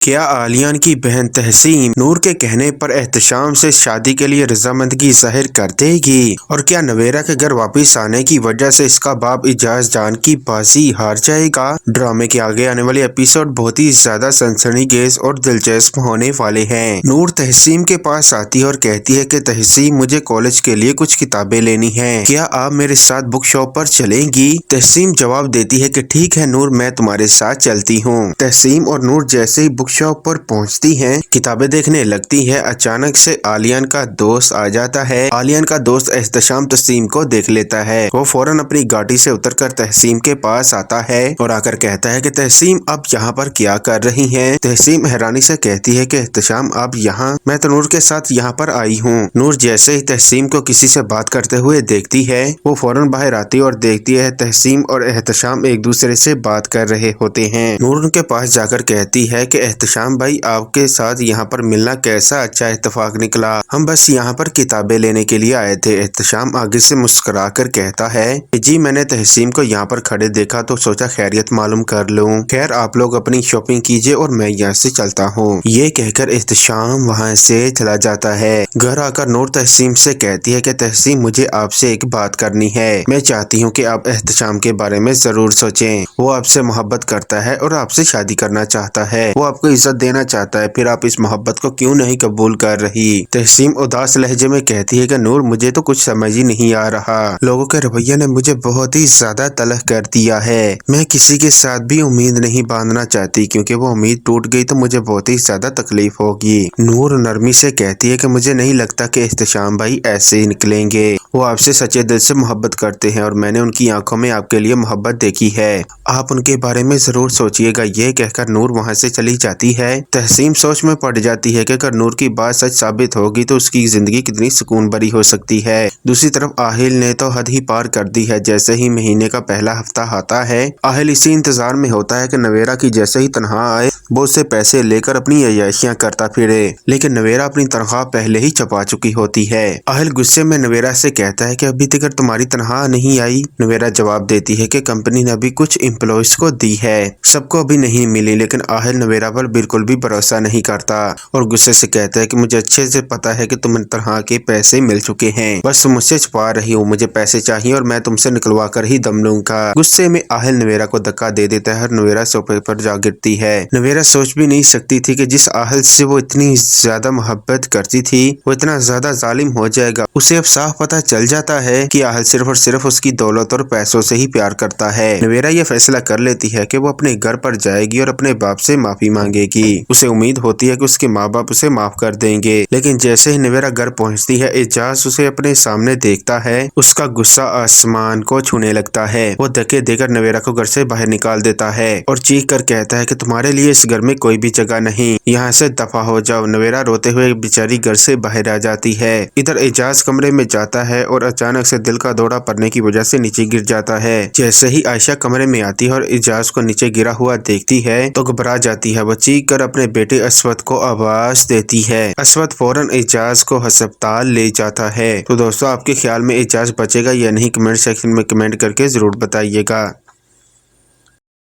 کیا عالیان کی بہن تحسین نور کے کہنے پر احتشام سے شادی کے لیے رضامندی ظاہر کر دے گی؟ اور کیا نویرا کے گھر واپس آنے کی وجہ سے اس کا باپ اعجاز جان کی بازی ہار جائے گا؟ ڈرامے کے آگے آنے والے ایپیسوڈ بہت ہی زیادہ سنسنی خیز اور دلچسپ ہونے والے ہیں۔ نور تحسین کے پاس آتی ہے اور کہتی ہے کہ تحسین مجھے کالج کے لیے کچھ کتابیں لینی ہیں، کیا آپ میرے ساتھ بک شاپ پر چلیں گی؟ تحسین جواب دیتی ہے کہ ٹھیک ہے نور، میں تمہارے ساتھ چلتی ہوں۔ تحسین اور نور جیسے ہی بک شاپ پر پہنچتی ہیں، کتابیں دیکھنے لگتی ہے، اچانک سے عالیان کا دوست آ جاتا ہے۔ عالیان کا دوست احتشام تحسین کو دیکھ لیتا ہے، وہ فوراً اپنی گاڑی سے اتر کر تحسین کے پاس آتا ہے اور آ کر کہتا ہے کہ تحسین اب یہاں پر کیا کر رہی ہیں؟ تحسین حیرانی سے کہتی ہے کہ احتشام آپ یہاں؟ میں تو نور کے ساتھ یہاں پر آئی ہوں۔ نور جیسے ہی تحسین کو کسی سے بات کرتے ہوئے دیکھتی ہے، وہ فوراً باہر آتی اور دیکھتی ہے تحسین اور احتشام ایک دوسرے سے بات کر رہے ہوتے ہیں۔ نور ان کے پاس جا کر کہتی ہے کہ احتشام بھائی، آپ کے ساتھ یہاں پر ملنا کیسا اچھا اتفاق نکلا، ہم بس یہاں پر کتابیں لینے کے لیے آئے تھے۔ احتشام آگے سے مسکرا کر کہتا ہے کہ جی میں نے تحسین کو یہاں پر کھڑے دیکھا تو سوچا خیریت معلوم کر لوں، خیر آپ لوگ اپنی شاپنگ کیجئے اور میں یہاں سے چلتا ہوں۔ یہ کہہ کر احتشام وہاں سے چلا جاتا ہے۔ گھر آ کر نور تحسین سے کہتی ہے کہ تحسین مجھے آپ سے ایک بات کرنی ہے، میں چاہتی ہوں کہ آپ احتشام کے بارے میں ضرور سوچیں، وہ آپ سے محبت کرتا ہے اور آپ سے شادی کرنا چاہتا ہے، وہ آپ کو عزت دینا چاہتا ہے، پھر آپ اس محبت کو کیوں نہیں قبول کر رہی؟ تحسین اداس لہجے میں کہتی ہے کہ نور مجھے تو کچھ سمجھ ہی نہیں آ رہا، لوگوں کے رویے نے مجھے بہت ہی زیادہ تلخ کر دیا ہے، میں کسی کے ساتھ بھی امید نہیں باندھنا چاہتی کیونکہ وہ امید ٹوٹ گئی تو مجھے بہت ہی زیادہ تکلیف ہوگی۔ نور نرمی سے کہتی ہے کہ مجھے نہیں لگتا کہ احتشام بھائی ایسے ہی نکلیں گے، وہ آپ سے سچے دل سے محبت کرتے ہیں اور میں نے ان کی آنکھوں میں آپ کے لیے محبت دیکھی ہے، آپ ان کے بارے میں ضرور سوچئے گا۔ یہ کہہ کر نور وہاں سے چلی جاتی ہے۔ تحسین سوچ میں پڑ جاتی ہے کہ اگر نور کی بات سچ ثابت ہوگی تو اس کی زندگی کتنی سکون بھری ہو سکتی ہے۔ دوسری طرف آہل نے تو حد ہی پار کر دی ہے۔ جیسے ہی مہینے کا پہلا ہفتہ آتا ہے، آہل اسی انتظار میں ہوتا ہے کہ نویرا کی جیسے ہی تنخواہ آئے وہ اس سے پیسے لے کر اپنی عیاشیاں کرتا پھرے، لیکن نویرا اپنی تنخواہ پہلے ہی چھپا چکی ہوتی ہے۔ آہل غصے میں نویرا سے کہتا ہے کہ ابھی تک تمہاری تنخواہ نہیں آئی؟ نویرا جواب دیتی ہے کہ کمپنی نے ابھی کچھ امپلائیز کو دی ہے، سب کو ابھی نہیں ملی، لیکن آہل نویرا پر بالکل بھی بھروسہ نہیں کرتا اور غصے سے کہتا ہے کہ مجھے اچھے سے پتا ہے کہ تمہیں تنخواہ کے پیسے مل چکے ہیں، بس تم مجھ سے چھپا رہی ہو، مجھے پیسے چاہیے اور میں تم سے نکلوا کر ہی دم لوں گا۔ غصے میں آہل نویرا کو دھکا دے دیتا ہے اور نویرا صوفے پر جا گرتی ہے۔ نویرا سوچ بھی نہیں سکتی تھی کہ جس آہل سے وہ اتنی زیادہ محبت کرتی تھی وہ اتنا زیادہ ظالم ہو جائے گا۔ اسے اب صاف پتا چل جاتا ہے کہ آہل صرف اور صرف اس کی دولت اور پیسوں سے ہی پیار کرتا ہے۔ نویرا یہ فیصلہ کر لیتی ہے کہ وہ اپنے گھر پر جائے گی اور اپنے باپ سے معافی مانگے گی۔ اسے امید ہوتی ہے کہ اس کے ماں باپ اسے معاف کر دیں گے، لیکن جیسے ہی نویرا گھر پہنچتی ہے اعجاز اسے اپنے سامنے دیکھتا ہے، اس کا غصہ آسمان کو چھونے لگتا ہے۔ وہ دھکے دے کر نویرا کو گھر سے باہر نکال دیتا ہے اور چیخ کر کہتا ہے کہ تمہارے لیے اس گھر میں کوئی بھی جگہ نہیں، یہاں سے دفع ہو جاؤ۔ نویرا روتے ہوئے بیچاری گھر سے باہر آ جاتی ہے۔ ادھر اعجاز کمرے میں جاتا ہے اور اچانک سے دل کا دورہ پڑنے کی وجہ سے نیچے گر جاتا ہے۔ جیسے ہی عائشہ کمرے میں آتی ہے اور اعجاز کو نیچے گرا ہوا دیکھتی ہے تو گھبرا جاتی ہے، وہ چیخ کر اپنے بیٹے اسود کو آواز دیتی ہے۔ اسود فوراً اعجاز کو ہسپتال لے جاتا ہے۔ تو دوستو آپ کے خیال میں اعجاز بچے گا یا نہیں، کمنٹ سیکشن میں کمنٹ کر کے ضرور بتائیے گا۔